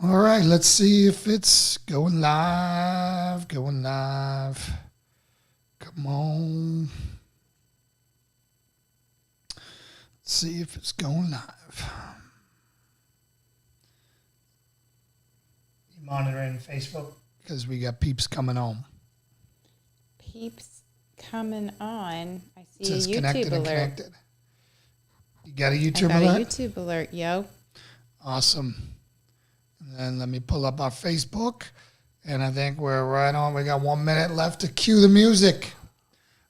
All right, let's see if it's going live. Going live. Come on. Let's see if it's going live. You monitoring Facebook? Because we got peeps coming on. Peeps coming on. I see It says a YouTube connected alert. and connected. You got a YouTube I got alert? a YouTube alert, yo. Awesome. And then let me pull up our Facebook. And I think we're right on. We got 1 minute left to cue the music.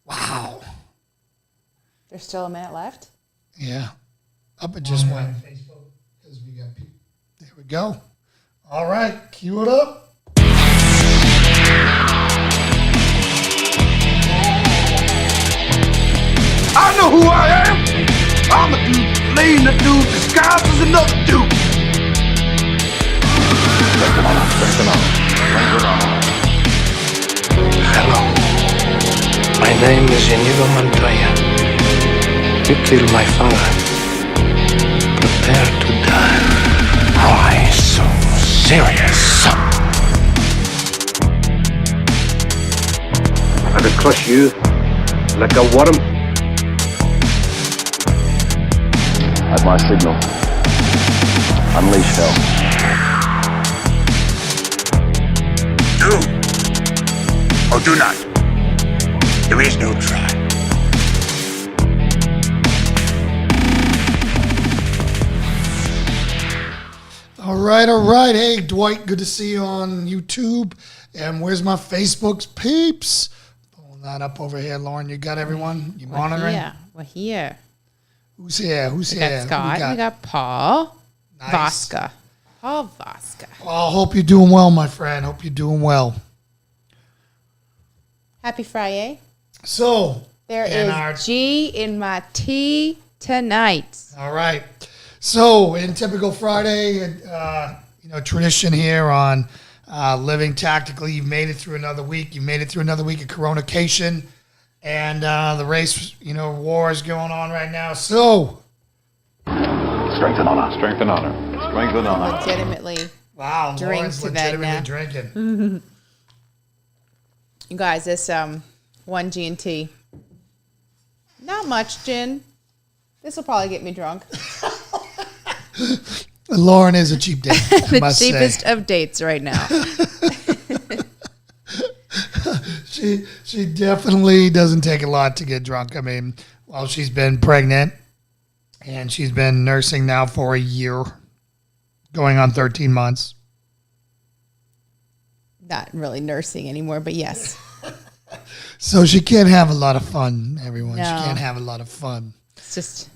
Wow. There's still a minute left? Yeah. Up it just went. Facebook. Because we got people. There we go. All right. Cue it up. I know who I am. I'm a dude playing a dude disguised as another dude. Hello. My name is Inigo Montoya. You killed my father. Prepare to die. Why so serious? I could crush you like a worm. At my signal, unleash hell. Do or do not. There is no try. All right. All right. Hey, Dwight. Good to see you on YouTube. And where's my Facebook's peeps? Pulling that up over here, Lauren. You got everyone? You monitoring? Yeah, we're here. Who's here? Who's We here? got Who Scott. We got Paul Nice. Voska. Paul Voska. Oh, hope you're doing well, my friend. Hope you're doing well. Happy Friday. So, There and is our- G in my tea tonight. all right. So, in typical Friday, tradition here on Living Tactically, you've made it through another week. You've made it through another week of coronation. And the race, war is going on right now. So, Strength and honor. Strength and honor. Strength and honor. Legitimately. wow, Drink Lauren's to bed legitimately now. drinking. You guys, this one G&T. Not much gin. This will probably get me drunk. Lauren is a cheap date, I The must say. cheapest of dates right now. She definitely doesn't take a lot to get drunk. I mean, well, she's been pregnant and she's been nursing now for a year, going on 13 months. Not really nursing anymore, but yes. So she can't have a lot of fun, everyone. No. She can't have a lot of fun. It's just,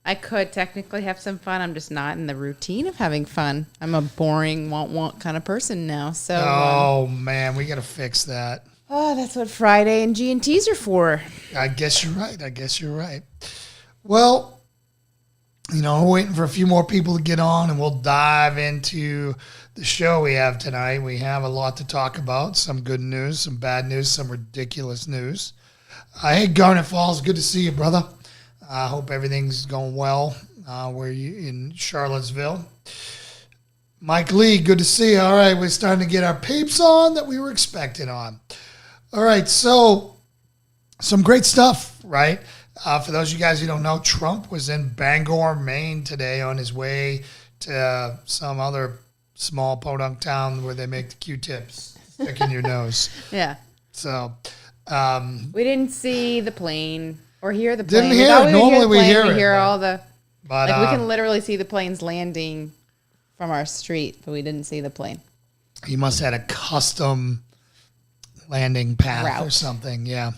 I could technically have some fun. I'm just not in the routine of having fun. I'm a boring, want kind of person now. So, Oh, man, we got to fix that. that's what Friday and G&Ts are for. I guess you're right. Well, we're waiting for a few more people to get on, and we'll dive into the show we have tonight. We have a lot to talk about, some good news, some bad news, some ridiculous news. Hey, Garnet Falls, good to see you, brother. I hope everything's going well where you in Charlottesville. Mike Lee, good to see you. All right, we're starting to get our peeps on that we were expecting on. All right, so some great stuff, right? For those of you guys who don't know, Trump was in Bangor, Maine today on his way to some other small podunk town where they make the Q-tips stick in your nose. Yeah. So, We didn't see the plane or hear the plane. Didn't hear thought it. would Normally we hear We it, hear but- all the, but we can literally see the planes landing from our street, but we didn't see the plane. he must have had a custom landing path or Route. something. Yeah.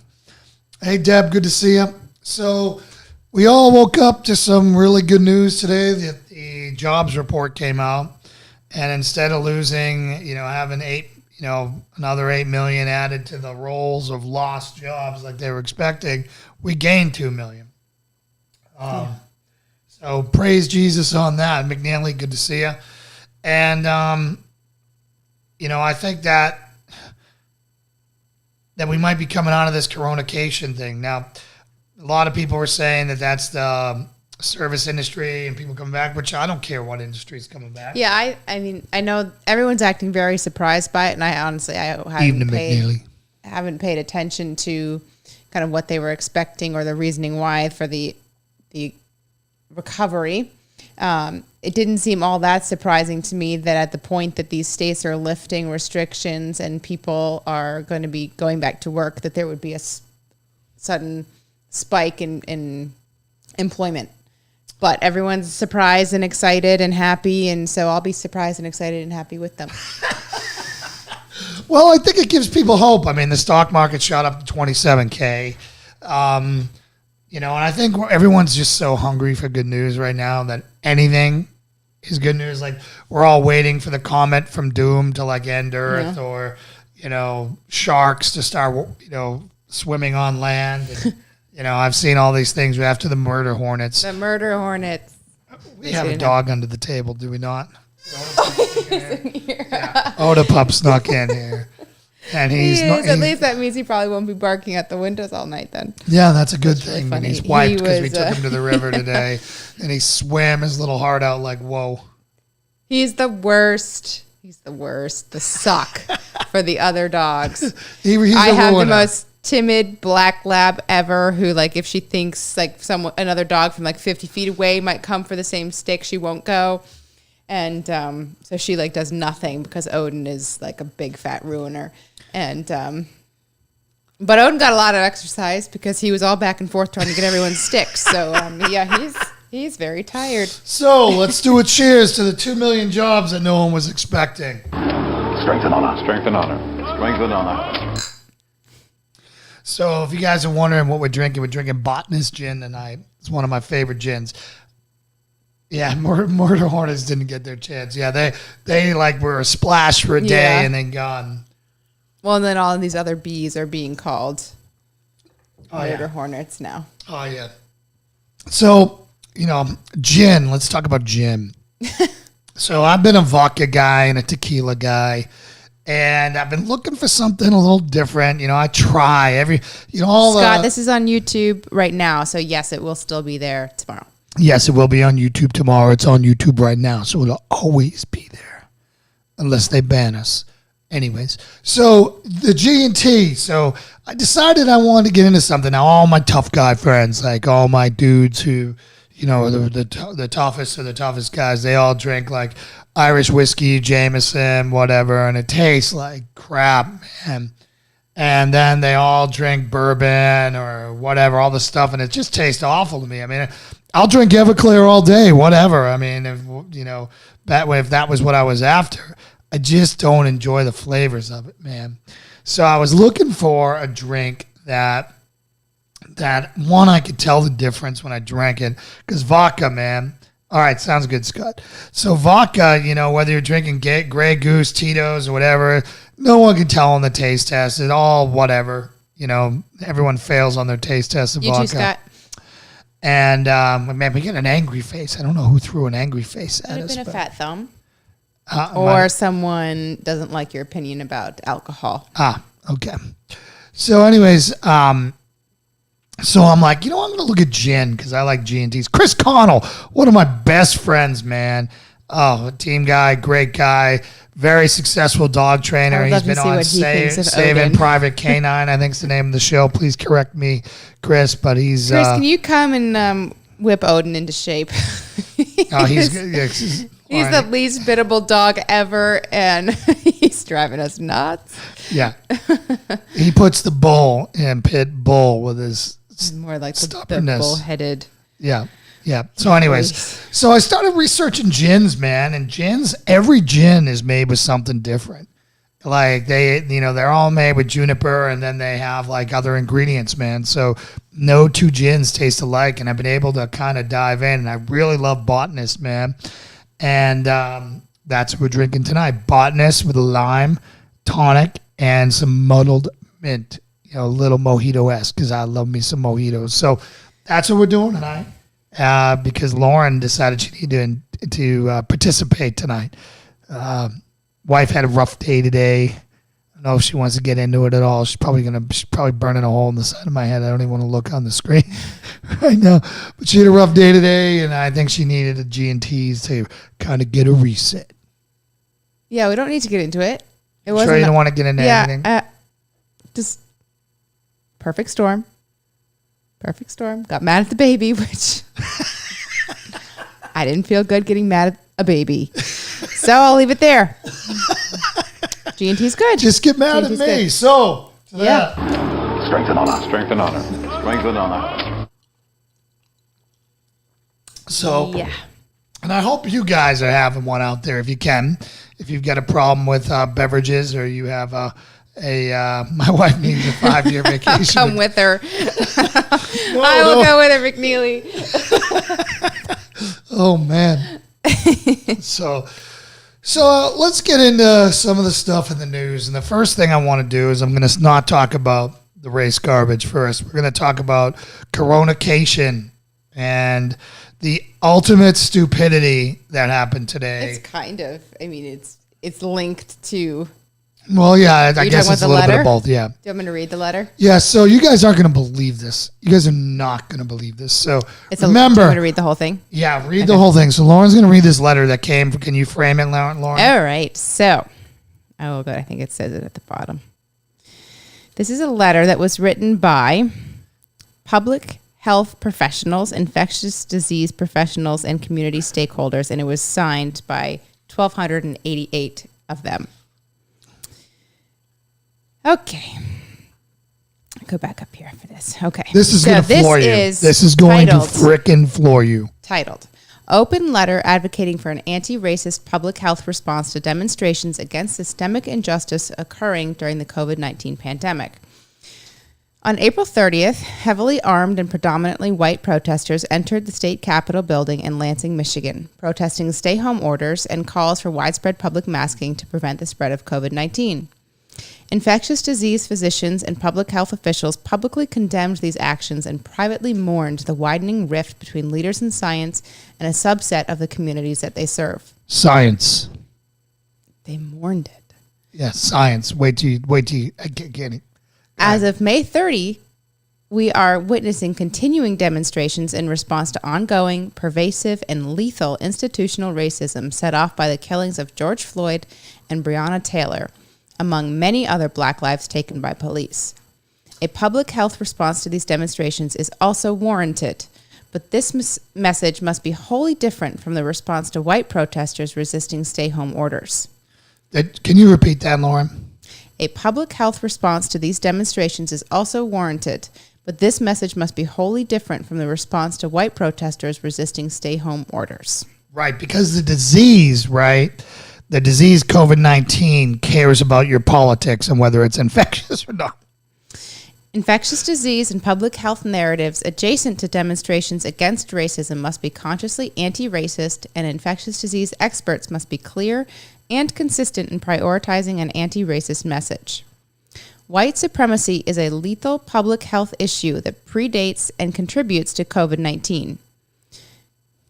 Hey, Deb, good to see you. So we all woke up to some really good news today that the jobs report came out. And instead of losing, having another 8 million added to the rolls of lost jobs like they were expecting, we gained 2 million. So praise Jesus on that. McNally, good to see you. And, I think that we might be coming out of this coronation thing. Now, a lot of people were saying that that's the service industry and people coming back, which I don't care what industry is coming back. Yeah, I mean, I know everyone's acting very surprised by it, and I honestly, haven't paid attention to kind of what they were expecting or the reasoning why for the recovery. It didn't seem all that surprising to me that at the point that these states are lifting restrictions and people are going to be going back to work, that there would be a sudden spike in employment. But everyone's surprised and excited and happy, and so I'll be surprised and excited and happy with them. Well, I think it gives people hope. I mean, the stock market shot up to 27K. And I think everyone's just so hungry for good news right now that anything is good news. Like, we're all waiting for the comet from doom to end Earth, or, sharks to start, swimming on land. And, I've seen all these things after the murder hornets. The murder hornets. We have a dog under the table, do we not? Oda Pup snuck in here. And at least that means he probably won't be barking at the windows all night then. Yeah, that's a good thing. Really and he's wiped because we took him to the river today. And he swam his little heart out like, whoa. He's the worst. He's the worst. The suck for the other dogs. I have the most timid black lab ever who, if she thinks another dog from 50 feet away might come for the same stick, she won't go. And so she does nothing because Odin is a big fat ruiner. And but Odin got a lot of exercise because he was all back and forth trying to get everyone's sticks. So yeah, he's very tired. So let's do a cheers to the 2 million jobs that no one was expecting. Strength and honor. Strength and honor. Strength and honor. So if you guys are wondering what we're drinking Botanist gin tonight. It's one of my favorite gins. Yeah, murder hornets didn't get their chance. Yeah, they were a splash for a day and then gone. Well, and then all of these other bees are being called murder hornets now. Oh, yeah. So, gin. Let's talk about gin. So I've been a vodka guy and a tequila guy, and I've been looking for something a little different. I try Scott, this is on YouTube right now, so yes, it will still be there tomorrow. Yes, it will be on YouTube tomorrow. It's on YouTube right now, so it'll always be there unless they ban us. Anyways, so the G&T. So I decided I wanted to get into something. Now, all my tough guy friends, all my dudes who, the toughest of the toughest guys, they all drink Irish whiskey, Jameson, whatever, and it tastes like crap, man. And then they all drink bourbon or whatever, all the stuff, and it just tastes awful to me. I mean, I'll drink Everclear all day, whatever. I mean, if that was what I was after. I just don't enjoy the flavors of it, man. So I was looking for a drink that one, I could tell the difference when I drank it. Because vodka, man. All right, sounds good, Scott. So vodka, whether you're drinking Grey Goose, Tito's, or whatever, no one can tell on the taste test. It's all whatever. Everyone fails on their taste test of vodka. You too, Scott. And, man, we get an angry face. I don't know who threw an angry face at us. Could have been a fat thumb. Or someone doesn't like your opinion about alcohol. Okay. So anyways, so I'm like, I'm going to look at gin because I like G&Ts. Chris Connell, one of my best friends, man. Oh, a team guy, great guy, very successful dog trainer. He's been on Saving Private Canine, I think is the name of the show. Please correct me, Chris, but he's... Chris, can you come and whip Odin into shape? He's the least biddable dog ever, and he's driving us nuts. Yeah. He puts the bull in pit bull with his more like stubbornness. The bull-headed. Yeah. Yeah. So anyways, so I started researching gins, man, and every gin is made with something different. They're all made with juniper, and then they have other ingredients, man. So no two gins taste alike, and I've been able to kind of dive in, and I really love Botanist, man. And that's what we're drinking tonight. Botanist with a lime tonic and some muddled mint, a little mojito-esque, because I love me some mojitos. So that's what we're doing tonight because Lauren decided she needed to participate tonight. Wife had a rough day today. don't know if she wants to get into it at all. She's probably burning a hole in the side of my head. I don't even want to look on the screen right now. But she had a rough day today, and I think she needed a G&T's to kind of get a reset. Yeah, we don't need to get into it. It wasn't. Sure, you don't want to get into anything. Just perfect storm. Perfect storm. Got mad at the baby, which I didn't feel good getting mad at a baby. So I'll leave it there. G&T's good. Just get mad G&T's at me. good. So, yeah. Strength and honor. Strength and honor. Strength and honor. So, yeah. And I hope you guys are having one out there if you can. If you've got a problem with beverages or you have my wife needs a 5-year vacation. I'll come with her. I will go with her, McNeely. Oh, man. So let's get into some of the stuff in the news. And the first thing I want to do is I'm going to not talk about the race garbage first. We're going to talk about Coronacation and the ultimate stupidity that happened today. It's kind of. I mean, it's linked to. Well, yeah, I guess it's a little bit of both, yeah. Do you want me to read the letter? Yeah, so you guys aren't going to believe this. You guys are not going to believe this. So do remember. you want me to read the whole thing? Yeah, read the whole thing. So Lauren's going to read this letter that came. Can you frame it, Lauren? All right. So, good. I think it says it at the bottom. This is a letter that was written by public health professionals, infectious disease professionals, and community stakeholders, and it was signed by 1,288 of them. Okay. Go back up here for this. Okay. This is going to floor you. This is going to frickin' floor you. Titled, Open Letter Advocating for an Anti-Racist Public Health Response to Demonstrations Against Systemic Injustice Occurring During the COVID-19 Pandemic. On April 30th, heavily armed and predominantly white protesters entered the state capitol building in Lansing, Michigan, protesting stay-home orders and calls for widespread public masking to prevent the spread of COVID-19. Infectious disease physicians and public health officials publicly condemned these actions and privately mourned the widening rift between leaders in science and a subset of the communities that they serve. Science. They mourned it. Yeah, science. Wait till you get it. As of May 30, we are witnessing continuing demonstrations in response to ongoing, pervasive, and lethal institutional racism set off by the killings of George Floyd and Breonna Taylor, among many other Black lives taken by police. A public health response to these demonstrations is also warranted, but this message must be wholly different from the response to white protesters resisting stay-home orders. Can you repeat that, Lauren? A public health response to these demonstrations is also warranted, but this message must be wholly different from the response to white protesters resisting stay-home orders. Right, because the disease, right? The disease COVID-19 cares about your politics and whether it's infectious or not. Infectious disease and public health narratives adjacent to demonstrations against racism must be consciously anti-racist, and infectious disease experts must be clear and consistent in prioritizing an anti-racist message. White supremacy is a lethal public health issue that predates and contributes to COVID-19.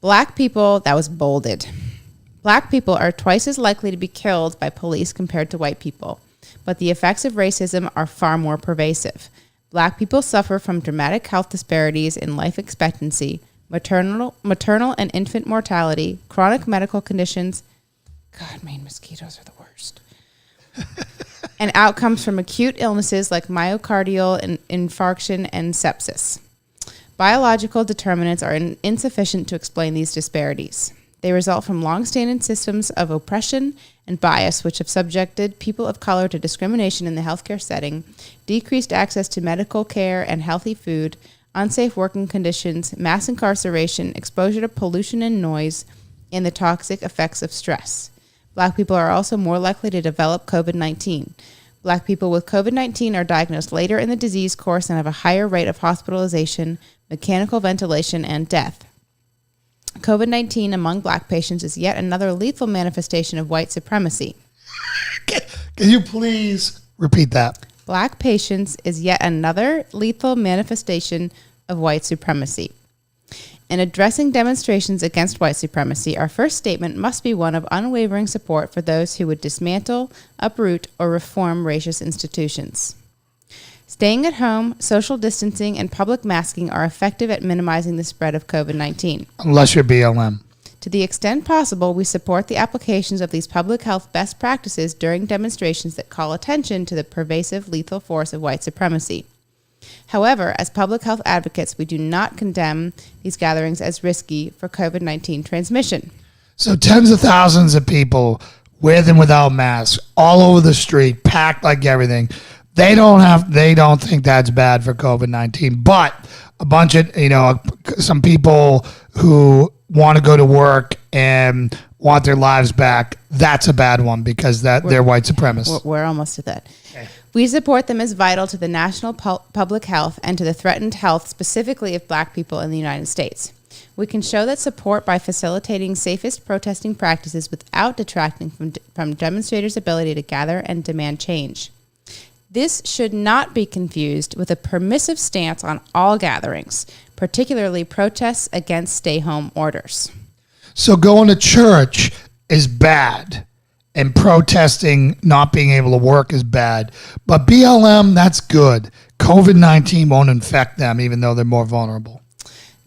Black people, that was bolded. Black people are twice as likely to be killed by police compared to white people, but the effects of racism are far more pervasive. Black people suffer from dramatic health disparities in life expectancy, maternal and infant mortality, chronic medical conditions. God, Maine mosquitoes are the worst. And outcomes from acute illnesses like myocardial infarction and sepsis. Biological determinants are insufficient to explain these disparities. They result from long-standing systems of oppression and bias which have subjected people of color to discrimination in the healthcare setting, decreased access to medical care and healthy food, unsafe working conditions, mass incarceration, exposure to pollution and noise, and the toxic effects of stress. Black people are also more likely to develop COVID-19. Black people with COVID-19 are diagnosed later in the disease course and have a higher rate of hospitalization, mechanical ventilation, and death. COVID-19 among Black patients is yet another lethal manifestation of white supremacy. Can you please repeat that? Black patients is yet another lethal manifestation of white supremacy. In addressing demonstrations against white supremacy, our first statement must be one of unwavering support for those who would dismantle, uproot, or reform racist institutions. Staying at home, social distancing, and public masking are effective at minimizing the spread of COVID-19. Unless you're BLM. To the extent possible, we support the applications of these public health best practices during demonstrations that call attention to the pervasive lethal force of white supremacy. However, as public health advocates, we do not condemn these gatherings as risky for COVID-19 transmission. So tens of thousands of people with and without masks all over the street, packed like everything. They don't think that's bad for COVID-19, but a bunch of, some people who want to go to work and want their lives back, that's a bad one because they're white supremacists. We're almost at that. Okay. We support them as vital to the national public health and to the threatened health specifically of black people in the United States. We can show that support by facilitating safest protesting practices without detracting from demonstrators' ability to gather and demand change. This should not be confused with a permissive stance on all gatherings, particularly protests against stay-home orders. So going to church is bad, and protesting not being able to work is bad. But BLM, that's good. COVID-19 won't infect them, even though they're more vulnerable.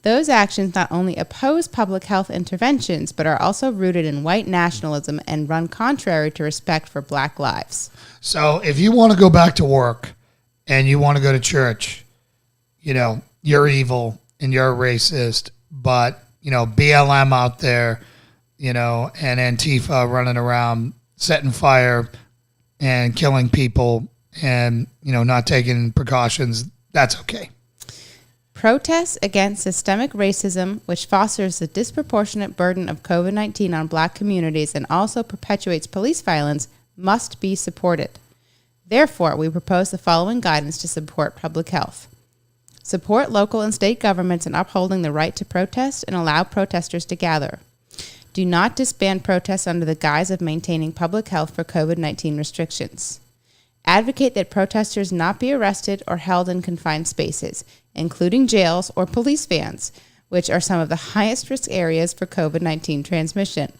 Those actions not only oppose public health interventions, but are also rooted in white nationalism and run contrary to respect for black lives. So if you want to go back to work and you want to go to church, you're evil and you're a racist, but, BLM out there, and Antifa running around setting fire and killing people and, not taking precautions, that's okay. Protests against systemic racism, which fosters the disproportionate burden of COVID-19 on black communities and also perpetuates police violence, must be supported. Therefore, we propose the following guidance to support public health. Support local and state governments in upholding the right to protest and allow protesters to gather. Do not disband protests under the guise of maintaining public health for COVID-19 restrictions. Advocate that protesters not be arrested or held in confined spaces, including jails or police vans, which are some of the highest risk areas for COVID-19 transmission.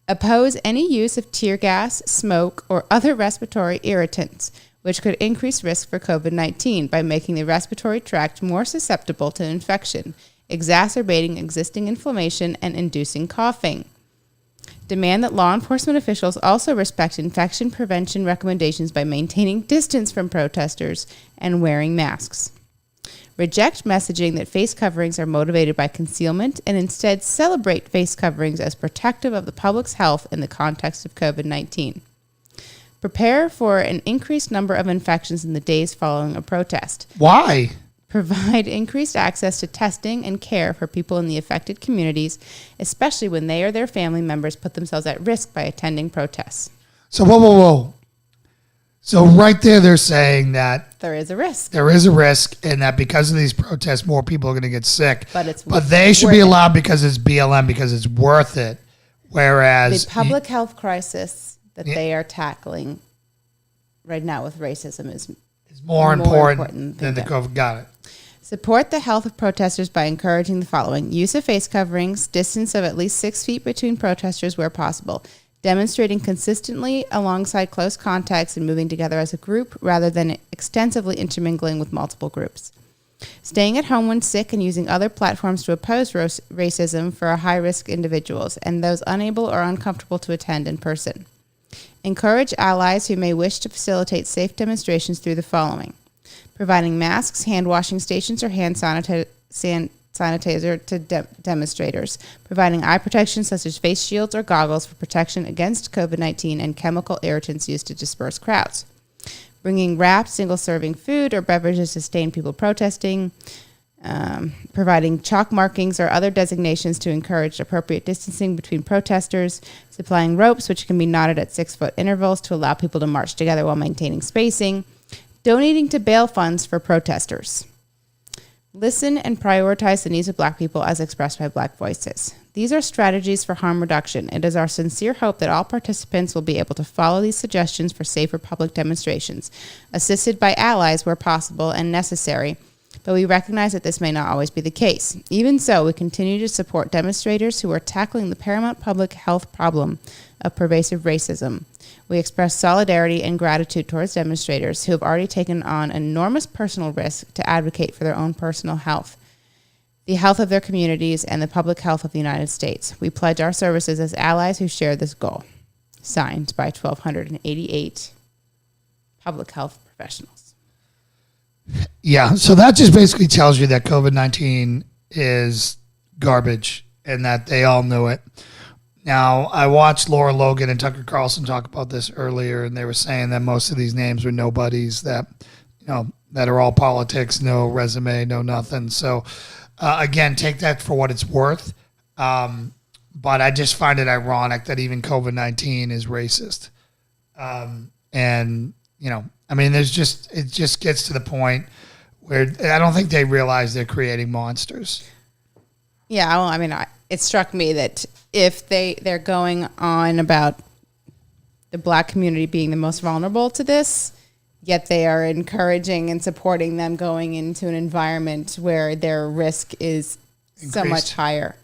Oppose any use of tear gas, smoke, or other respiratory irritants, which could increase risk for COVID-19 by making the respiratory tract more susceptible to infection, exacerbating existing inflammation and inducing coughing. Demand that law enforcement officials also respect infection prevention recommendations by maintaining distance from protesters and wearing masks. Reject messaging that face coverings are motivated by concealment and instead celebrate face coverings as protective of the public's health in the context of COVID-19. Prepare for an increased number of infections in the days following a protest. Why? Provide increased access to testing and care for people in the affected communities, especially when they or their family members put themselves at risk by attending protests. So, whoa. So right there, they're saying that there is a risk. There is a risk, and that because of these protests, more people are going to get sick. But they should be allowed because it's BLM, because it's worth it. Whereas the public health crisis that they are tackling right now with racism is more important than the COVID. Got it. Support the health of protesters by encouraging the following: use of face coverings, distance of at least 6 feet between protesters where possible, demonstrating consistently alongside close contacts and moving together as a group rather than extensively intermingling with multiple groups. Staying at home when sick and using other platforms to oppose racism for high-risk individuals and those unable or uncomfortable to attend in person. Encourage allies who may wish to facilitate safe demonstrations through the following: providing masks, hand washing stations, or hand sanitizer to demonstrators, providing eye protection such as face shields or goggles for protection against COVID-19 and chemical irritants used to disperse crowds, bringing wrapped single-serving food or beverages to sustain people protesting, providing chalk markings or other designations to encourage appropriate distancing between protesters, supplying ropes which can be knotted at 6-foot intervals to allow people to march together while maintaining spacing, donating to bail funds for protesters. Listen and prioritize the needs of Black people as expressed by Black voices. These are strategies for harm reduction. It is our sincere hope that all participants will be able to follow these suggestions for safer public demonstrations, assisted by allies where possible and necessary, But we recognize that this may not always be the case. Even so, we continue to support demonstrators who are tackling the paramount public health problem of pervasive racism. We express solidarity and gratitude towards demonstrators who have already taken on enormous personal risk to advocate for their own personal health, the health of their communities, and the public health of the United States. We pledge our services as allies who share this goal. Signed by 1,288 public health professionals. Yeah, so that just basically tells you that COVID-19 is garbage and that they all knew it. Now, I watched Laura Logan and Tucker Carlson talk about this earlier, and they were saying that most of these names were nobodies, that, you know, that are all politics, no resume, no nothing. So, again, take that for what it's worth. But I just find it ironic that even COVID-19 is racist. And, you know, I mean, it just gets to the point where I don't think they realize they're creating monsters. Yeah, well, I mean, it struck me that if they're going on about the black community being the most vulnerable to this, yet they are encouraging and supporting them going into an environment where their risk is so much higher.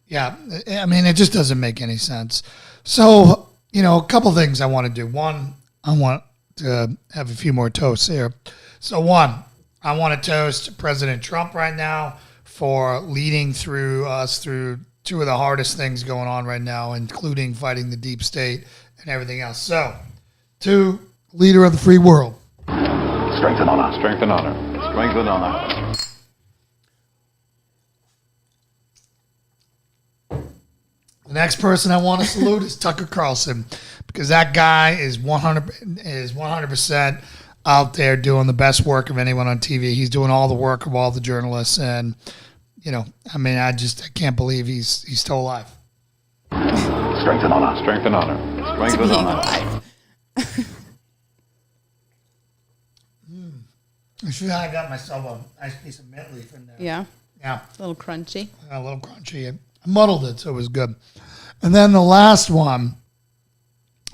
Yeah, I mean, it just doesn't make any sense. So, you know, a couple things I want to do. One, I want to have a few more toasts here. So one, I want to toast President Trump right now for leading through us through two of the hardest things going on right now, including fighting the deep state and everything else. So, to leader of the free world. Strength and honor. Strength and honor. Strength and honor. The next person I want to salute is Tucker Carlson, because that guy is 100% out there doing the best work of anyone on TV. He's doing all the work of all the journalists, and you know, I mean, I can't believe he's still alive. Strength and honor. Strength and honor. Strength and honor. I should have got myself a nice piece of mint leaf in there. Yeah. Yeah. A little crunchy. A little crunchy. I muddled it, so it was good. And then the last one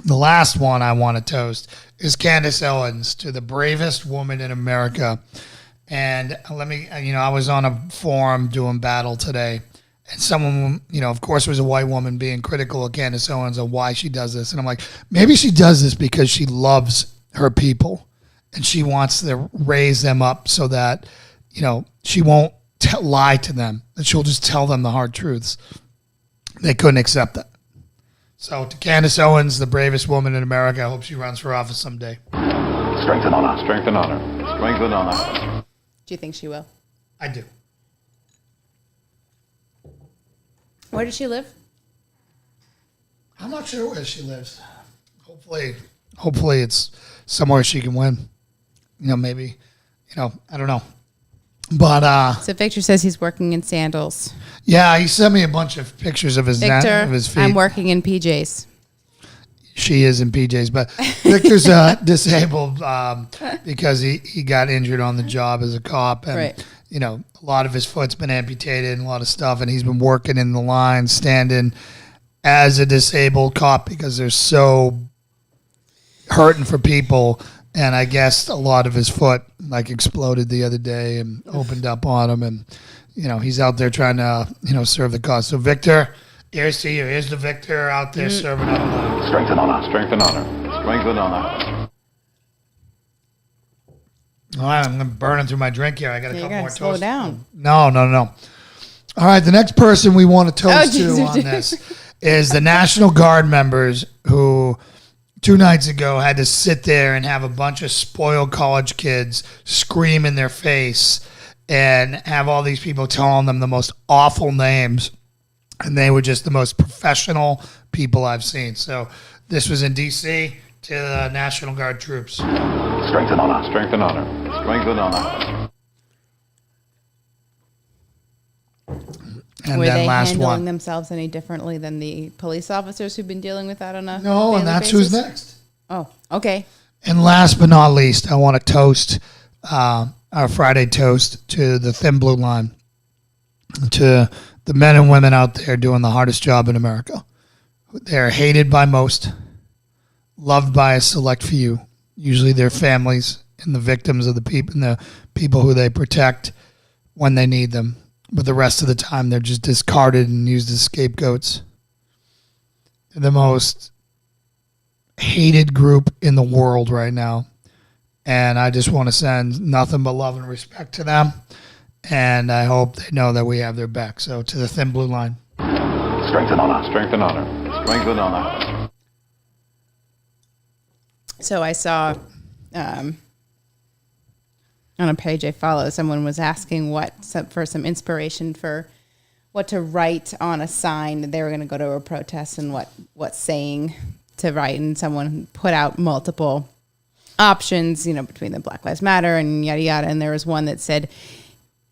I want to toast is Candace Owens, to the bravest woman in America. And I was on a forum doing battle today, and someone, you know, of course, was a white woman being critical of Candace Owens and why she does this. And I'm like, maybe she does this because she loves her people and she wants to raise them up so that, you know, she won't lie to them, that she'll just tell them the hard truths. They couldn't accept that. So to Candace Owens, the bravest woman in America, I hope she runs for office someday. Strength and honor. Strength and honor. Strength and honor. Do you think she will? I do. Where does she live? I'm not sure where she lives. Hopefully it's somewhere she can win. You know, maybe, you know, I don't know. But so Victor says he's working in sandals. Yeah, he sent me a bunch of pictures of his feet. I'm working in PJs. She is in PJs, but Victor's disabled because he got injured on the job as a cop, and right. You know, a lot of his foot's been amputated and a lot of stuff, and he's been working in the line, standing as a disabled cop because they're so hurting for people. And I guess a lot of his foot like exploded the other day and opened up on him, and you know, he's out there trying to, you know, serve the cause. So Victor, here's to you. Here's the Victor out there serving up. Strength and honor. Strength and honor. Strength and honor. All right, I'm burning through my drink here. I got a couple more toasts. Slow down. No. All right, the next person we want to toast to on this is the National Guard members who 2 nights ago had to sit there and have a bunch of spoiled college kids scream in their face and have all these people telling them the most awful names. And they were just the most professional people I've seen. So this was in D.C. to the National Guard troops. Strength and honor. Strength and honor. Strength and honor. And were then they last handling one. themselves any differently than the police officers who've been dealing with that on a No, daily and that's basis? who's next. Oh, okay. And last but not least, I want to toast our Friday toast to the Thin Blue Line, to the men and women out there doing the hardest job in America. They're hated by most, loved by a select few, usually their families in the victims of the people who they protect when they need them. But the rest of the time, they're just discarded and used as scapegoats. They're the most hated group in the world right now. And I just want to send nothing but love and respect to them. And I hope they know that we have their back. So to the Thin Blue Line. Strength and honor. Strength and honor. Strength and honor. So I saw on a page I follow, someone was asking for some inspiration for what to write on a sign. They were going to go to a protest and what saying to write. And someone put out multiple options, between the Black Lives Matter and yada yada. And there was one that said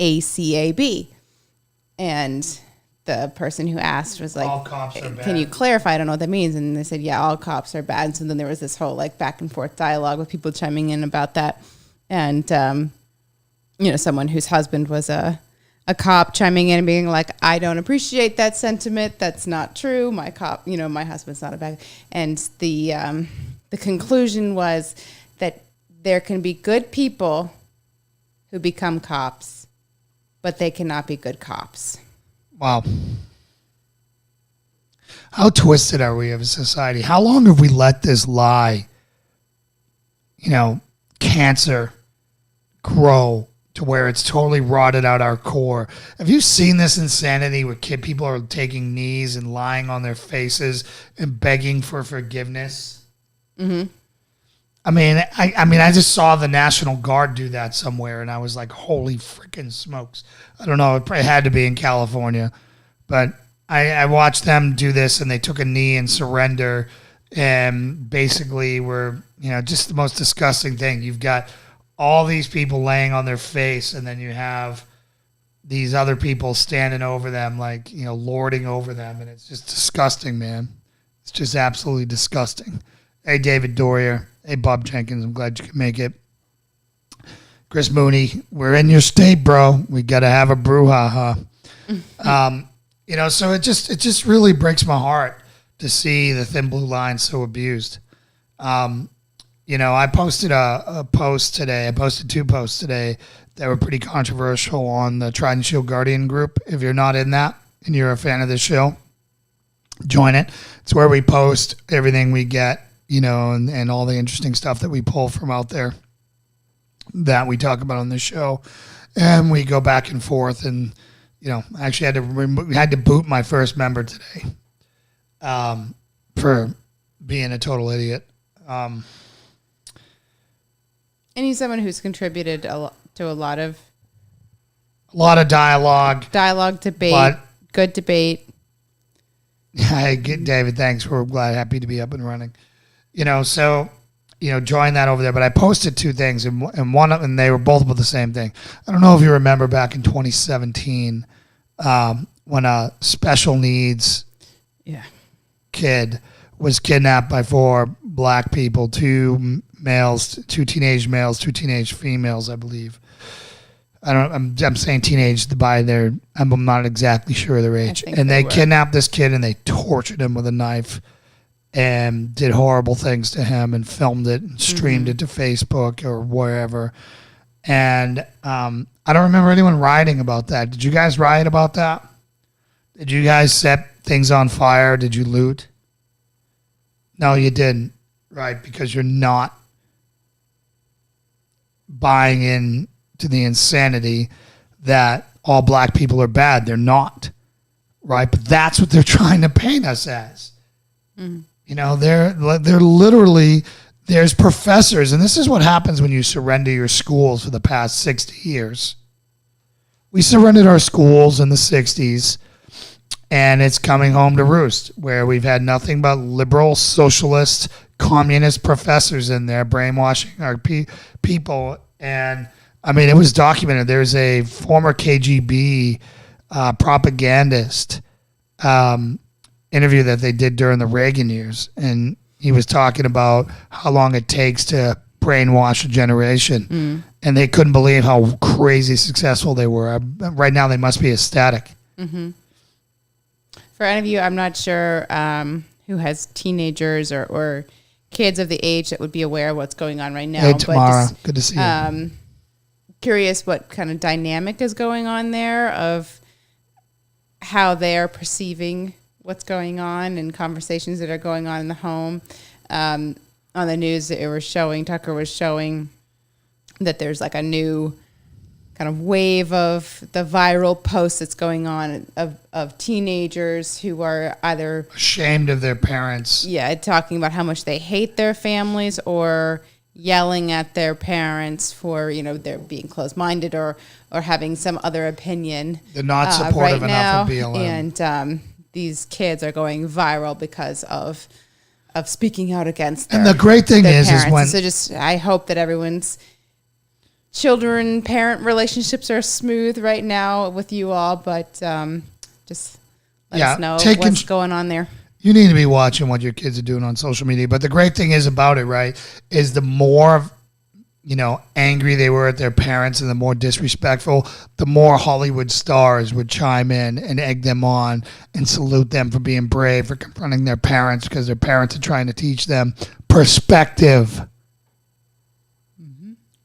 ACAB. And the person who asked was like, all cops are bad. Can you clarify? I don't know what that means. And they said, yeah, all cops are bad. And so then there was this whole back and forth dialogue with people chiming in about that. And, someone whose husband was a cop chiming in and being like, I don't appreciate that sentiment. That's not true. My husband's not a bad. And the conclusion was that there can be good people who become cops, but they cannot be good cops. Wow. How twisted are we as a society? How long have we let this lie, cancer grow to where it's totally rotted out our core? Have you seen this insanity where people are taking knees and lying on their faces and begging for forgiveness? Mm-hmm. I mean, I just saw the National Guard do that somewhere, and I was like, holy freaking smokes. I don't know. It probably had to be in California. But I watched them do this, and they took a knee and surrender, and basically were, just the most disgusting thing. You've got all these people laying on their face, and then you have these other people standing over them, lording over them, and it's just disgusting, man. It's just absolutely disgusting. Hey, David Dorier. Hey, Bob Jenkins, I'm glad you could make it. Chris Mooney, we're in your state, bro. We got to have a brouhaha. So it just really breaks my heart to see the Thin Blue Line so abused. I posted a post today. I posted 2 posts today that were pretty controversial on the Trident Shield Guardian group. If you're not in that and you're a fan of this show, join it. It's where we post everything we get, and all the interesting stuff that we pull from out there that we talk about on this show. And we go back and forth. And, I actually had to boot my first member today for being a total idiot. And he's someone who's contributed to a lot of dialogue, debate, good debate. Hey, David, thanks. We're happy to be up and running. Join that over there. But I posted 2 things, and they were both about the same thing. I don't know if you remember back in 2017 when a special needs kid was kidnapped by 4 black people, 2 males, 2 teenage males, 2 teenage females, I believe. I'm saying teenage by their. I'm not exactly sure of their age. And they kidnapped this kid and they tortured him with a knife and did horrible things to him and filmed it and streamed it to Facebook or wherever. And I don't remember anyone rioting about that. Did you guys riot about that? Did you guys set things on fire? Did you loot? No, you didn't, right? Because you're not buying in to the insanity that all black people are bad. They're not, right? But that's what they're trying to paint us as. They're literally, there's professors, and this is what happens when you surrender your schools for the past 60 years. We surrendered our schools in the 60s, and it's coming home to roost, where we've had nothing but liberal, socialist, communist professors in there brainwashing our people. And it was documented. There's a former KGB propagandist interview that they did during the Reagan years, and he was talking about how long it takes to brainwash a generation, and they couldn't believe how crazy successful they were. Right now, they must be ecstatic. Mm-hmm. For any of you, I'm not sure who has teenagers or kids of the age that would be aware of what's going on right now. Hey, Tamara. But Good to see you. Curious what kind of dynamic is going on there of how they're perceiving what's going on and conversations that are going on in the home. On the news that it was showing, Tucker was showing that there's like a new kind of wave of the viral posts that's going on of teenagers who are either ashamed of their parents. Yeah, talking about how much they hate their families or yelling at their parents for, they're being closed-minded or having some other opinion. They're not supportive right enough now, of BLM. And these kids are going viral because of speaking out against and the great thing is when... So I hope that everyone's children-parent relationships are smooth right now with you all, but just let us know what's going on there. You need to be watching what your kids are doing on social media. But the great thing is about it, right, is the more, angry they were at their parents and the more disrespectful, the more Hollywood stars would chime in and egg them on and salute them for being brave, for confronting their parents because their parents are trying to teach them perspective.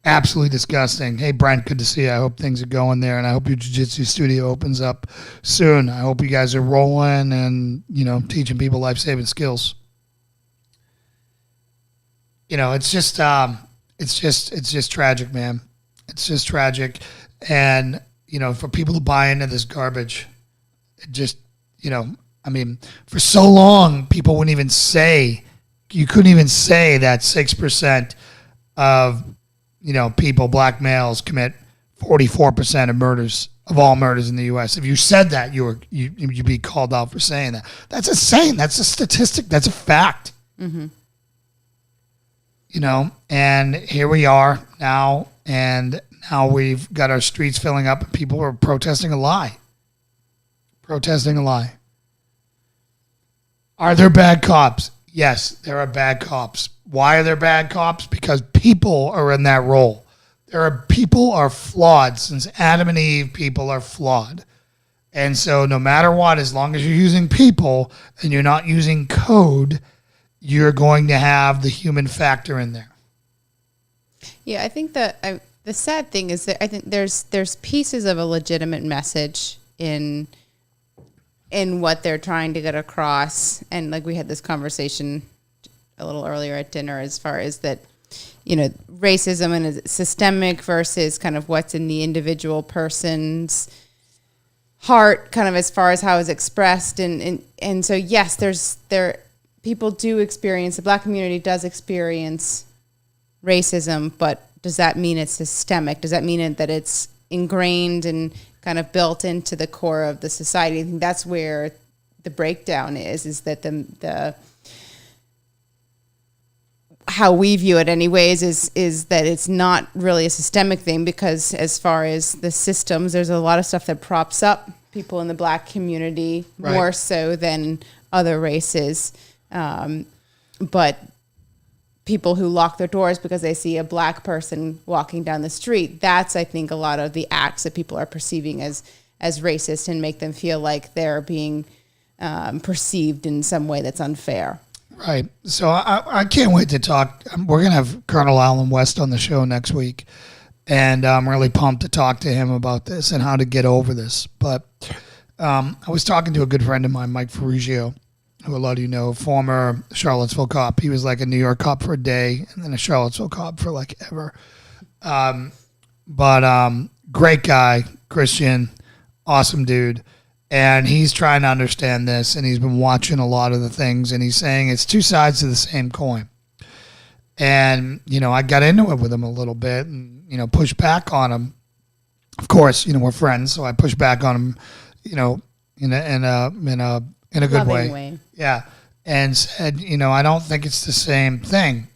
Absolutely disgusting. Hey, Brent, good to see you. I hope things are going there, and I hope your jiu-jitsu studio opens up soon. I hope you guys are rolling and, teaching people life-saving skills. It's just tragic, man. It's just tragic. And, for people to buy into this garbage, for so long, people wouldn't even say, you couldn't even say that 6% of people, black males, commit 44% of murders, of all murders in the U.S. If you said that, you'd be called out for saying that. That's insane. That's a statistic. That's a fact. Mm-hmm. And here we are now, and now we've got our streets filling up, and people are protesting a lie. Protesting a lie. Are there bad cops? Yes, there are bad cops. Why are there bad cops? Because people are in that role. People are flawed. Since Adam and Eve, people are flawed. And so no matter what, as long as you're using people and you're not using code, you're going to have the human factor in there. Yeah, I think that the sad thing is that I think there's pieces of a legitimate message in what they're trying to get across. And like we had this conversation a little earlier at dinner as far as that, racism and is systemic versus kind of what's in the individual person's heart, kind of as far as how it's expressed. And so, yes, people do experience, the black community does experience racism, but does that mean it's systemic? Does that mean that it's ingrained and kind of built into the core of the society? I think that's where the breakdown is that the how we view it anyways is that it's not really a systemic thing, because as far as the systems, there's a lot of stuff that props up people in the black community more so than other races. But people who lock their doors because they see a black person walking down the street, that's, I think, a lot of the acts that people are perceiving as racist and make them feel like they're being perceived in some way that's unfair. Right. So I can't wait to talk. We're going to have Colonel Alan West on the show next week, and I'm really pumped to talk to him about this and how to get over this. But I was talking to a good friend of mine, Mike Ferrugio, who a lot of you know, former Charlottesville cop. He was like a New York cop for a day and then a Charlottesville cop for like ever. But great guy, Christian, awesome dude. And he's trying to understand this, and he's been watching a lot of the things, and he's saying it's two sides to the same coin. And, I got into it with him a little bit and, pushed back on him. Of course, we're friends, so I pushed back on him, in a good way. Yeah. And said, I don't think it's the same thing.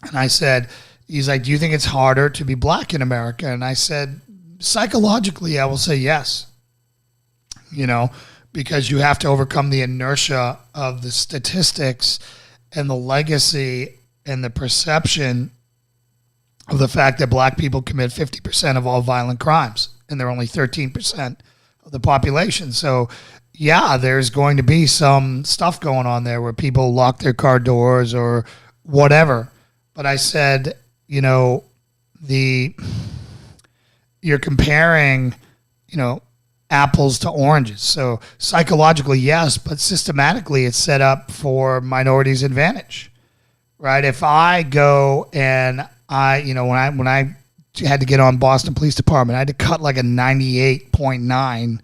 And I said, he's like, do you think it's harder to be black in America? And I said, psychologically, I will say yes. Because you have to overcome the inertia of the statistics and the legacy and the perception of the fact that black people commit 50% of all violent crimes, and they're only 13% of of the population. So, yeah, there's going to be some stuff going on there where people lock their car doors or whatever. But I said, you're comparing, apples to oranges. So psychologically, yes, but systematically it's set up for minorities' advantage, right? If I go and when I had to get on Boston Police Department, I had to cut like a 98.9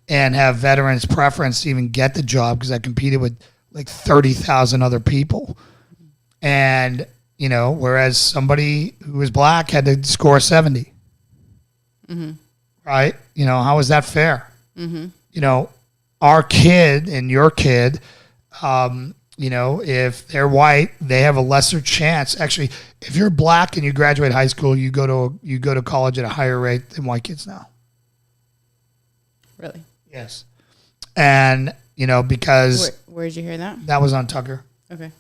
and have veterans preference to even get the job because I competed with like 30,000 other people. And, whereas somebody who was black had to score 70. Mm-hmm. Right? How is that fair? Mm-hmm. Our kid and your kid, if they're white, they have a lesser chance. Actually, if you're black and you graduate high school, you go to college at a higher rate than white kids now. Really? Yes. And, because... Where did you hear that? That was on Tucker. Okay.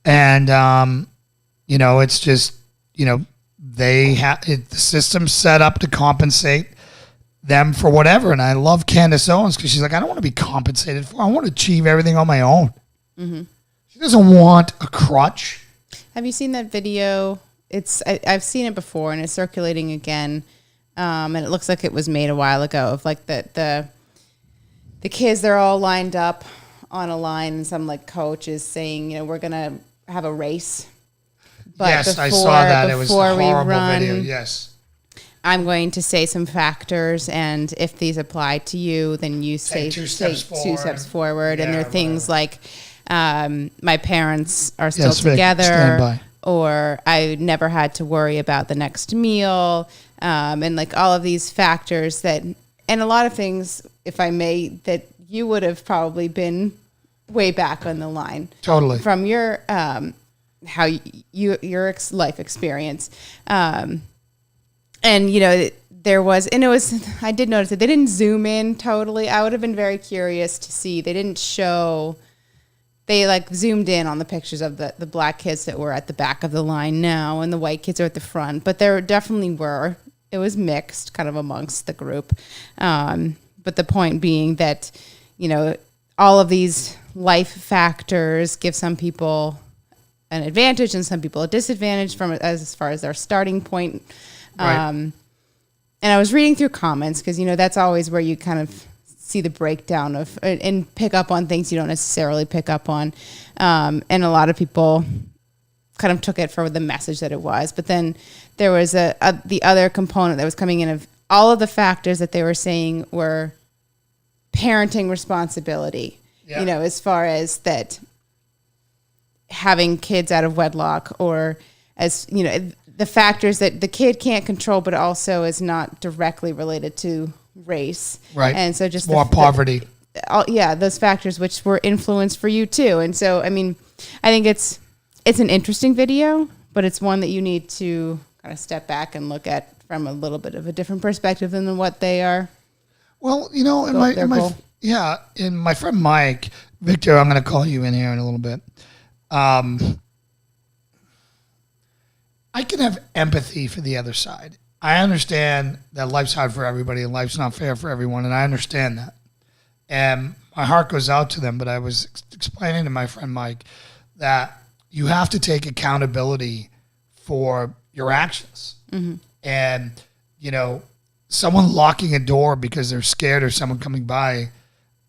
And, it's just, the system's set up to compensate them for whatever. And I love Candace Owens because she's like, I don't want to be compensated for. I want to achieve everything on my own. Mm-hmm. She doesn't want a crutch. Have you seen that video? I've seen it before and it's circulating again. And it looks like it was made a while ago of like the kids, they're all lined up on a line and some like coach is saying, we're going to have a race. But yes, I saw that. It was a horrible video. Yes. I'm going to say some factors, and if these apply to you, then you say two steps forward. Yeah, and there are things like my parents are still Vic, stand together, by. or I never had to worry about the next meal, and like all of these factors and a lot of things, if I may, that you would have probably been way back on the line. Totally. From your your life experience. And, there was, and it was, I did notice that they didn't zoom in totally. I would have been very curious to see. They didn't show, they like zoomed in on the pictures of the black kids that were at the back of the line now, and the white kids are at the front. But there definitely were, it was mixed kind of amongst the group. But the point being that, all of these life factors give some people an advantage and some people a disadvantage as far as their starting point. Right. And I was reading through comments because, that's always where you kind of see the breakdown of and pick up on things you don't necessarily pick up on. And a lot of people kind of took it for the message that it was. But then there was the other component that was coming in of all of the factors that they were saying were parenting responsibility, as far as that having kids out of wedlock, or as the factors that the kid can't control, but also is not directly related to race, right? And so just more poverty, those factors which were influenced for you too. And so I think it's an interesting video, but it's one that you need to kind of step back and look at from a little bit of a different perspective than what they are. Well, in my friend Mike, Victor, I'm going to call you in here in a little bit. I can have empathy for the other side. I understand that life's hard for everybody and life's not fair for everyone, and I understand that. And my heart goes out to them, but I was explaining to my friend Mike that you have to take accountability for your actions. Mm-hmm. And, someone locking a door because they're scared of someone coming by,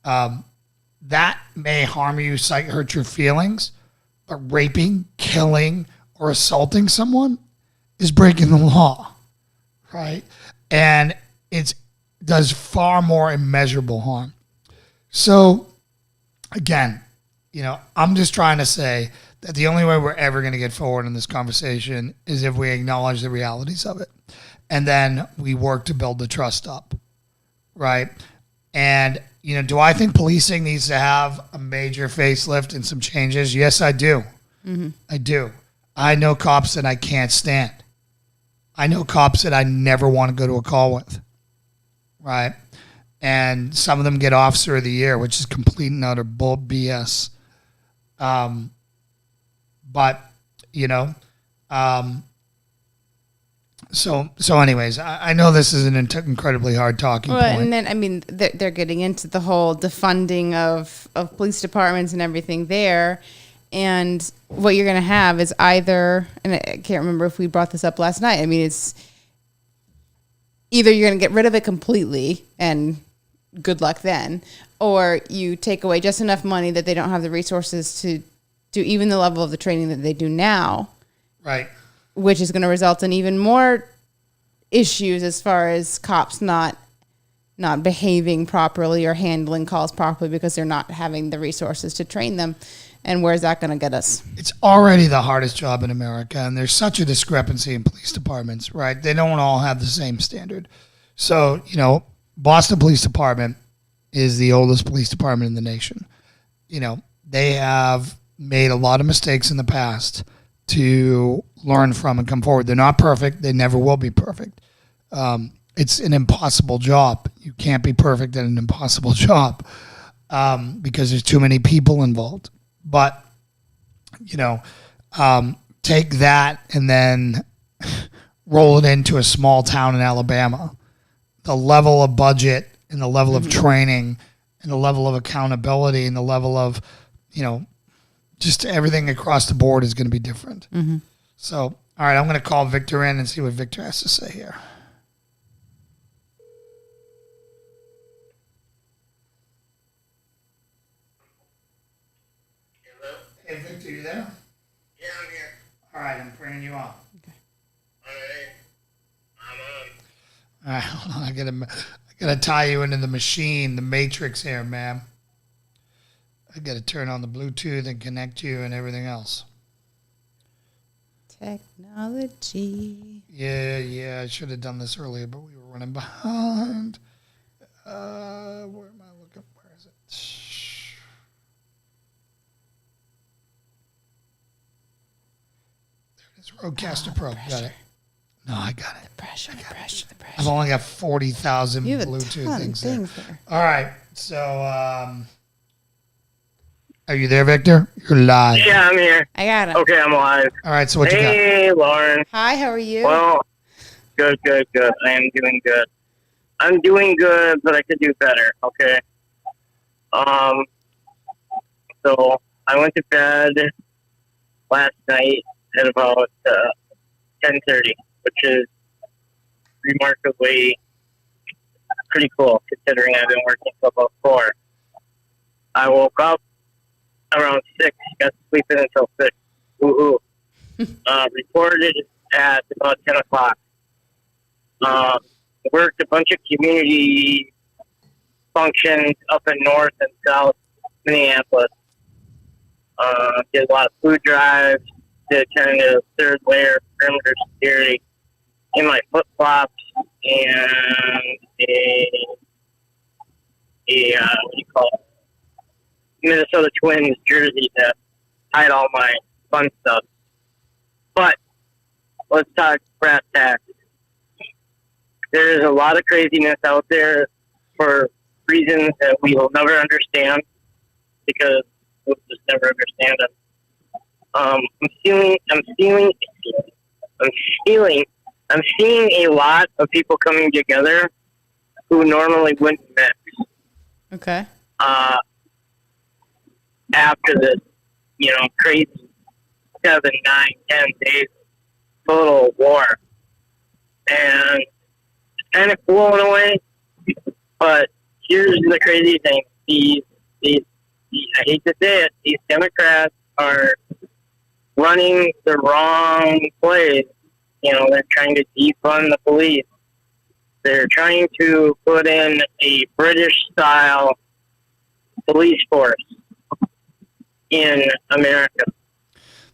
that may harm you, hurt your feelings. But raping, killing, or assaulting someone is breaking the law, right? And it does far more immeasurable harm. So, again, I'm just trying to say that the only way we're ever going to get forward in this conversation is if we acknowledge the realities of it. And then we work to build the trust up, right? And do I think policing needs to have a major facelift and some changes? Yes, I do. Mm-hmm. I do. I know cops that I can't stand. I know cops that I never want to go to a call with, right? And some of them get Officer of the Year, which is complete and utter bull BS. So anyways, I know this is an incredibly hard talking point. And then, I mean, they're getting into the whole defunding of police departments and everything there. And what you're going to have is either, and I can't remember if we brought this up last night. I mean, it's either you're going to get rid of it completely and good luck then, or you take away just enough money that they don't have the resources to do even the level of the training that they do now. Right. Which is going to result in even more issues as far as cops not behaving properly or handling calls properly because they're not having the resources to train them. And where's that going to get us? It's already the hardest job in America, and there's such a discrepancy in police departments, right? They don't all have the same standard. So, Boston Police Department is the oldest police department in the nation. They have made a lot of mistakes in the past to learn from and come forward. They're not perfect. They never will be perfect. It's an impossible job. You can't be perfect at an impossible job because there's too many people involved. But, take that and then roll it into a small town in Alabama. The level of budget and the level of training and the level of accountability and the level of, just everything across the board is going to be different. Mm-hmm. So, all right, I'm going to call Victor in and see what Victor has to say here. Hello? Hey, Victor, you there? Yeah, I'm here. All right, I'm bringing you on. Okay. All right. I'm on. All right, hold on. I gotta tie you into the machine, the matrix here, man. I gotta turn on the Bluetooth and connect you and everything else. Technology. Yeah. I should have done this earlier, but we were running behind. Where am I looking? Where is it? There it is. Roadcaster Pro. Got it. No, I got it. The pressure. I've only got 40,000 You have a Bluetooth ton things of there. things there. All right. So, are you there, Victor? You're live. Yeah, I'm here. I got it. Okay, I'm live. All right. So what you got? Hey, Lauren. Hi, how are you? Well, good. I am doing good. I'm doing good, but I could do better, okay? So I went to bed last night at about 10:30, which is remarkably pretty cool considering I've been working till about 4. I woke up around 6, got to sleep in until 6. Woohoo. Reported at about 10 o'clock. Worked a bunch of community functions up in North and South Minneapolis. Did a lot of food drives, did kind of third layer perimeter security in my flip-flops and what do you call it? Minnesota Twins jersey that hide all my fun stuff. But let's talk brass tacks. There is a lot of craziness out there for reasons that we will never understand because we'll just never understand them. I'm seeing a lot of people coming together who normally wouldn't mix. Okay. After this, crazy 7, 9, 10 days total war. And it's kind of blowing away. But here's the crazy thing. These I hate to say it, these Democrats are running the wrong plays. They're trying to defund the police. They're trying to put in a British-style police force in America.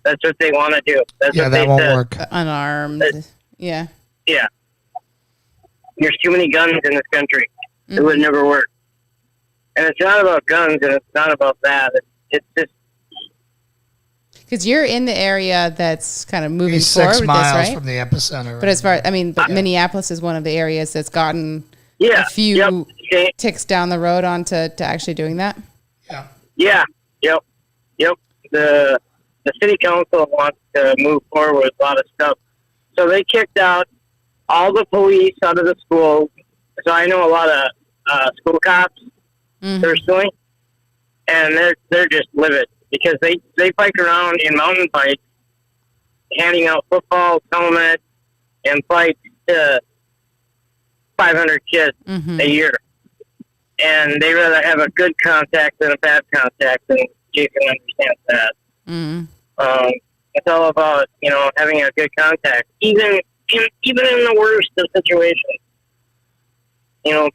That's what they want to do. That's what that they won't said. work. Unarmed. Yeah. Yeah. There's too many guns in this country. Mm-hmm. It would never work. And it's not about guns, and it's not about that. It's just... Because you're in the area that's kind of moving He's forward 6 with miles this, right? from the epicenter. But as far, Minneapolis is one of the areas that's gotten a few ticks down the road on to actually doing that. Yeah. Yep. The city council wants to move forward with a lot of stuff. So they kicked out all the police out of the schools. So I know a lot of school cops personally, and they're just livid because they bike around in mountain bikes, handing out footballs, helmets, and bikes to 500 kids a year. And they rather have a good contact than a bad contact, and Jason understands that. It's all about, having a good contact, even in the worst of situations.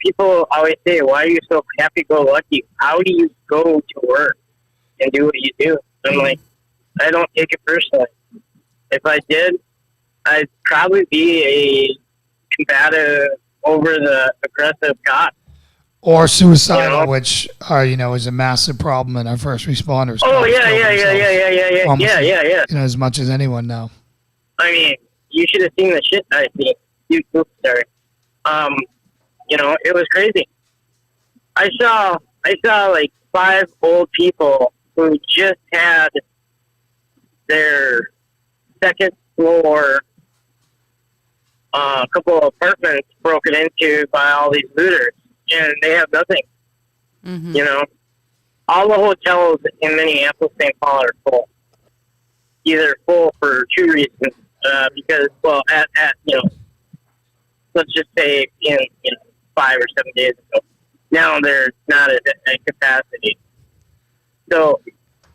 People always say, why are you so happy-go-lucky? How do you go to work and do what you do? I'm like, I don't take it personally. If I did, I'd probably be a combative, over-the-aggressive cop. Or suicidal, which is a massive problem in our first responders. Oh, yeah. As much as anyone now. I mean, you should have seen the shit I seen. Sorry. It was crazy. I saw like 5 old people who just had their second floor, a couple of apartments broken into by all these looters, and they have nothing. All the hotels in Minneapolis, St. Paul are full. Either full for 2 reasons, because let's just say in 5 or 7 days ago, now they're not at capacity. So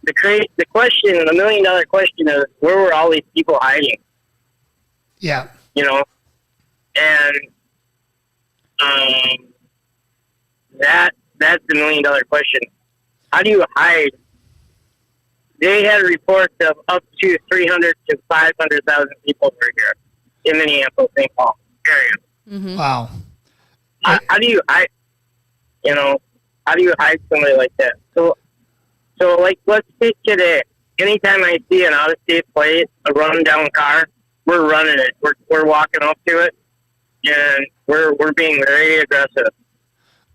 the question, the $1 million question is, where were all these people hiding? Yeah. And that's the $1 million question. How do you hide? They had reports of up to 300 to 500,000 people per year in Minneapolis, St. Paul area. Wow. How do you hide? How do you hide somebody like that? So like, let's take today. Anytime I see an out-of-state plate, a run-down car, we're running it. We're walking up to it, and we're being very aggressive.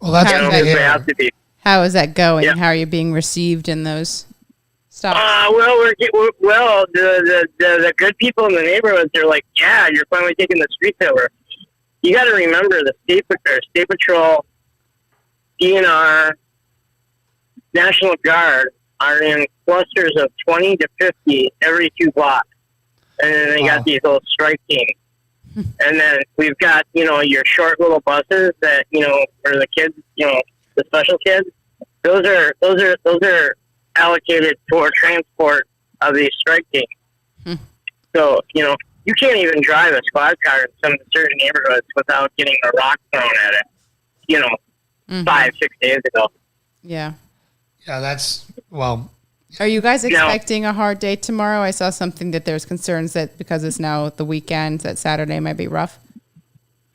Well, that's what we have to be. How is that going? Yeah. How are you being received in those stops? The good people in the neighborhoods are like, yeah, you're finally taking the streets over. You got to remember the State Patrol, DNR, National Guard are in clusters of 20 to 50 every 2 blocks. And then they got these little strike teams. And then we've got, your short little buses that, for the kids, the special kids. Those are allocated for transport of these strike teams. So, you can't even drive a squad car in some certain neighborhoods without getting a rock thrown at it, 5-6 days ago. Yeah. Yeah, Are you guys expecting a hard day tomorrow? I saw something that there's concerns that because it's now the weekend, that Saturday might be rough.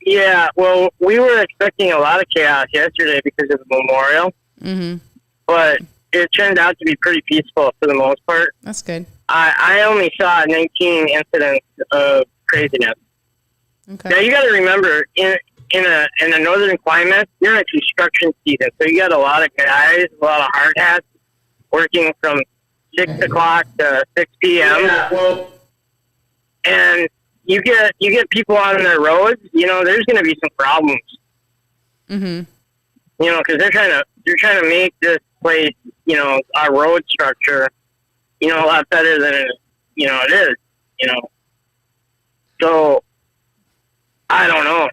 Yeah, well, we were expecting a lot of chaos yesterday because of the memorial. But it turned out to be pretty peaceful for the most part. That's good. I only saw 19 incidents of craziness. Okay. Now, you got to remember, in a northern climate, you're in construction season, so you got a lot of guys, a lot of hard hats, working from 6 o'clock to 6 p.m. Yeah, well, and you get people on their roads. There's going to be some problems. Because they're trying to make this place, our road structure, a lot better than it is. So I don't know.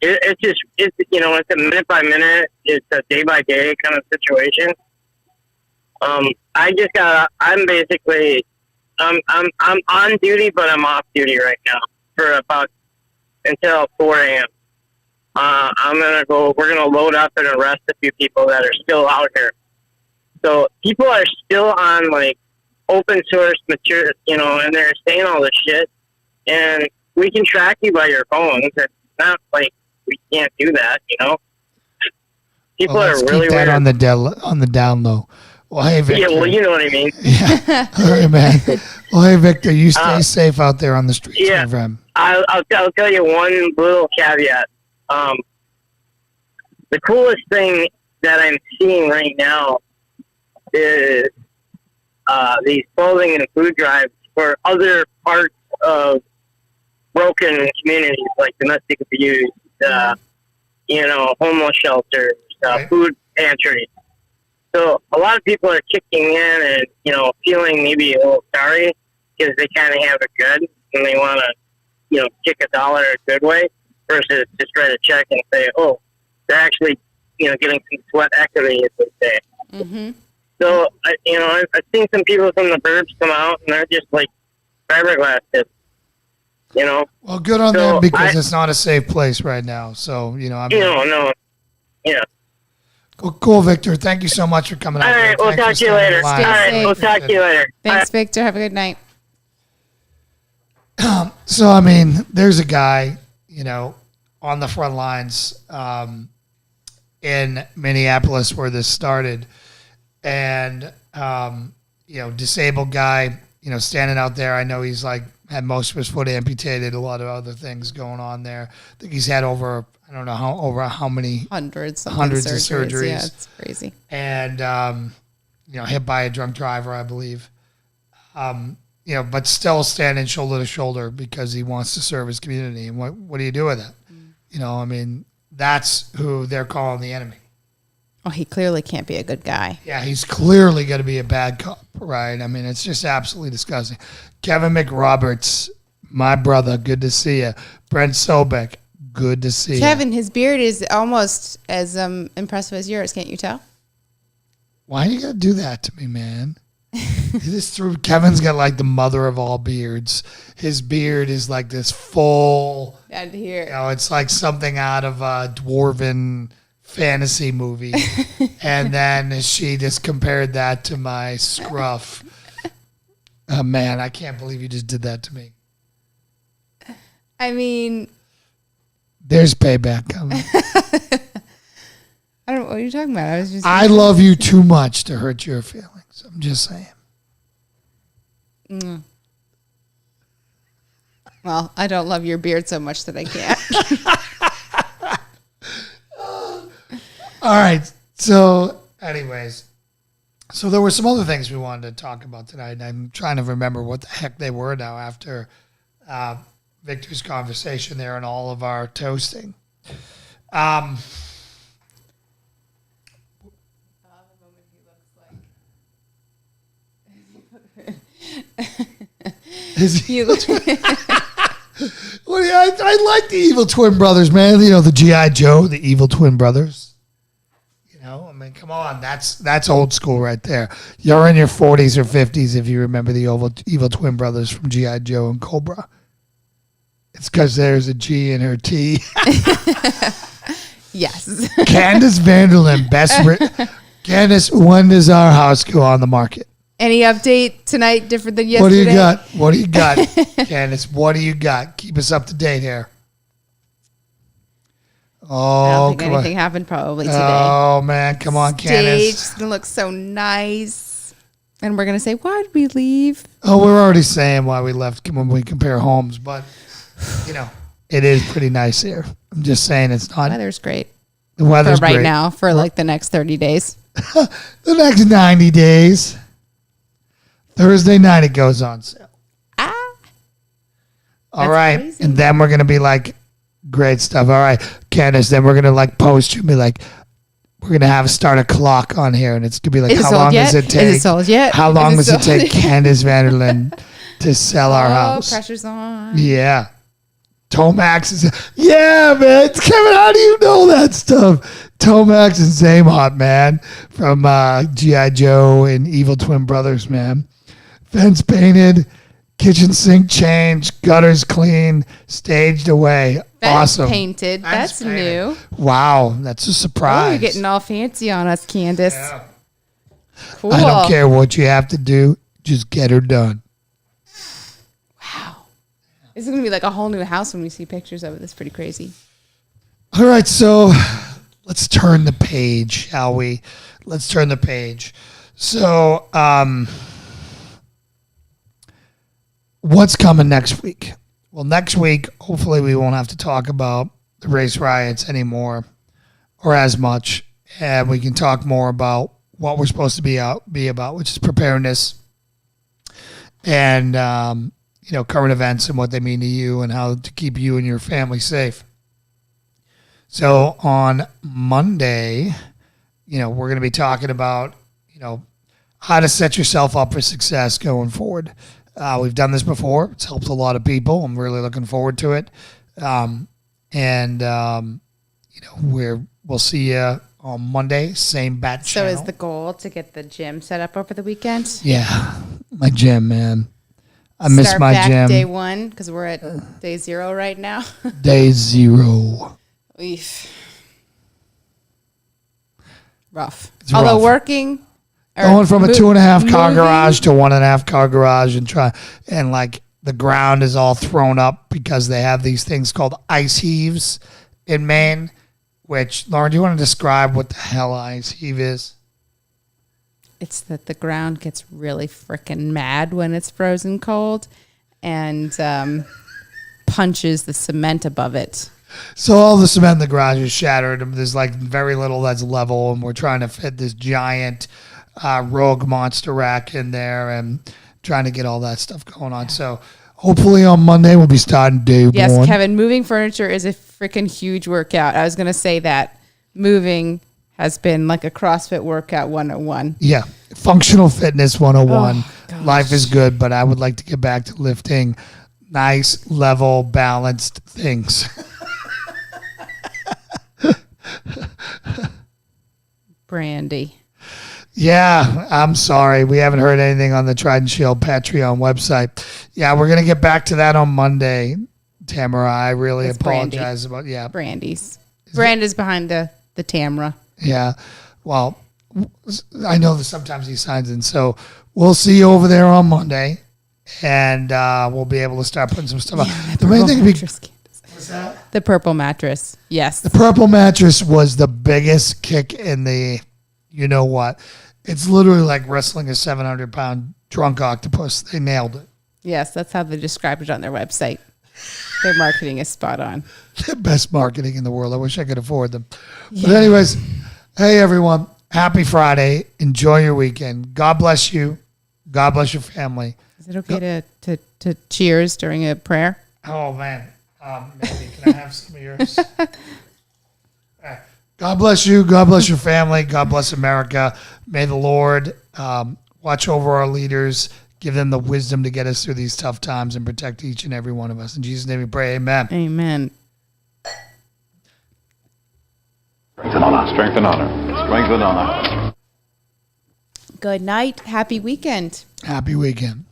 It's a minute by minute, it's a day by day kind of situation. I'm on duty, but I'm off duty right now for about until 4 a.m. We're going to load up and arrest a few people that are still out here. So people are still on like open source material, and they're saying all this shit, and we can track you by your phones. It's not like we can't do that, People are really keep that weird. on the down low. Well, hey, Victor. Yeah, well, you know what I mean. Yeah. All right, man. Well, hey, Victor, you stay safe out there on the streets, yeah, my friend. I'll tell you one little caveat. The coolest thing that I'm seeing right now is these clothing and food drives for other parts of broken communities like domestic abuse, homeless shelters, Right. food pantries. So a lot of people are kicking in and, feeling maybe a little sorry because they kind of have it good and they want to, kick a dollar a good way versus just write a check and say, oh, they're actually, getting some sweat equity, as they say. Mm-hmm. So, I've seen some people from the burbs come out and they're just like fiberglass tips, Well, good on them because it's not a safe place right now. So, no. Yeah. Well, cool, Victor. Thank you so much for coming out. All right, we'll talk to you later. All right, we'll talk to you later. Thanks, Victor. Have a good night. So, I mean, there's a guy, on the front lines in Minneapolis where this started. And, disabled guy, standing out there. I know he's had most of his foot amputated, a lot of other things going on there. I think he's had over how many hundreds of surgeries. Yeah, it's crazy. And, hit by a drunk driver, I believe. But still standing shoulder to shoulder because he wants to serve his community. And what do you do with that? That's who they're calling the enemy. Oh, he clearly can't be a good guy. Yeah, he's clearly going to be a bad cop, right? I mean, it's just absolutely disgusting. Kevin McRoberts, my brother, good to see you. Brent Sobek, good to see you. Kevin, his beard is almost as impressive as yours. Can't you tell? Why do you got to do that to me, man? Kevin's got the mother of all beards. His beard is like this full. And here. It's like something out of a dwarven fantasy movie. And then she just compared that to my scruff. Oh, man, I can't believe you just did that to me. I mean, there's payback coming. I don't know what you're talking about. I love you too much to hurt your feelings. I'm just saying. Well, I don't love your beard so much that I can't. All right. So, anyways, there were some other things we wanted to talk about tonight, and I'm trying to remember what the heck they were now after Victor's conversation there and all of our toasting. I like the Evil Twin Brothers, man. The G.I. Joe, the Evil Twin Brothers. I mean, come on. That's old school right there. You're in your 40s or 50s if you remember the Evil Twin Brothers from G.I. Joe and Cobra. It's because there's a G in her T. Yes. Candace Vanderlyn, Candace, when does our house go on the market? Any update tonight different than yesterday? What do you got, Candace? What do you got? Keep us up to date here. Oh, I don't think anything happened probably today. Oh, man. Come on, Candace. It's going to look so nice. And we're going to say, why did we leave? Oh, we're already saying why we left when we compare homes. But, it is pretty nice here. I'm just saying it's not. The weather's great. The weather's for right great. now for the next 30 days. The next 90 days. Thursday night it goes on sale. All right. Crazy. And then we're going to be great stuff. All right, Candace, then we're going to post you and be we're going to start a clock on here and it's going to be how long does it take? Is it sold yet? How long does it take Candace Vanderlyn to sell our house? Pressure's on. Yeah. Tomax is, yeah, man. Kevin, how do you know that stuff? Tomax and Zamot, man, from G.I. Joe and Evil Twin Brothers, man. Fence painted, kitchen sink changed, gutters clean, staged away. Fence awesome. Painted. That's new. Wow, that's a surprise. Oh, you're getting all fancy on us, Candace. Yeah. Cool. I don't care what you have to do, just get her done. Wow. This is going to be a whole new house when we see pictures of it. That's pretty crazy. All right, so let's turn the page, shall we? Let's turn the page. So, what's coming next week? Well, next week, hopefully we won't have to talk about the race riots anymore or as much. And we can talk more about what we're supposed to be about, which is preparedness and, current events and what they mean to you and how to keep you and your family safe. So on Monday, we're going to be talking about, how to set yourself up for success going forward. We've done this before. It's helped a lot of people. I'm really looking forward to it. We'll see you on Monday, same bat channel. So is the goal to get the gym set up over the weekend? Yeah, my gym, man. I miss my gym. Start back day 1 because we're at day 0 right now. Day 0. Oof. Rough. It's Although rough. working. Going from a 2.5 car garage to 1.5 car garage and like the ground is all thrown up because they have these things called ice heaves in Maine. Which, Lauren, do you want to describe what the hell ice heave is? It's that the ground gets really freaking mad when it's frozen cold and punches the cement above it. So all the cement in the garage is shattered. There's like very little that's level, and we're trying to fit this giant rogue monster rack in there and trying to get all that stuff going on. So hopefully on Monday we'll be starting day 1. Yes, Kevin, moving furniture is a freaking huge workout. I was going to say that moving has been like a CrossFit workout 101. Yeah, functional fitness 101. Oh, life is good, but I would like to get back to lifting nice, level, balanced things. Brandy. Yeah, I'm sorry. We haven't heard anything on the Trident Shield Patreon website. Yeah, we're going to get back to that on Monday, Tamara. I really apologize about, Brandy's. Brandy's behind the Tamara. Yeah. Well, I know that sometimes he signs in. So we'll see you over there on Monday, and we'll be able to start putting some stuff out. The main thing what's that? The purple mattress. Yes. The purple mattress was the biggest kick in the, you know what? It's literally like wrestling a 700-pound drunk octopus. They nailed it. Yes, that's how they described it on their website. Their marketing is spot on. The best marketing in the world. I wish I could afford them. Yeah. But anyways, hey, everyone. Happy Friday. Enjoy your weekend. God bless you. God bless your family. Is it okay to cheers during a prayer? Oh, man. Maybe. Can I have some of yours? God bless you. God bless your family. God bless America. May the Lord watch over our leaders, give them the wisdom to get us through these tough times and protect each and every one of us. In Jesus' name we pray. Amen. Amen. Strength and honor. Strength and honor. Strength and honor. Good night. Happy weekend. Happy weekend.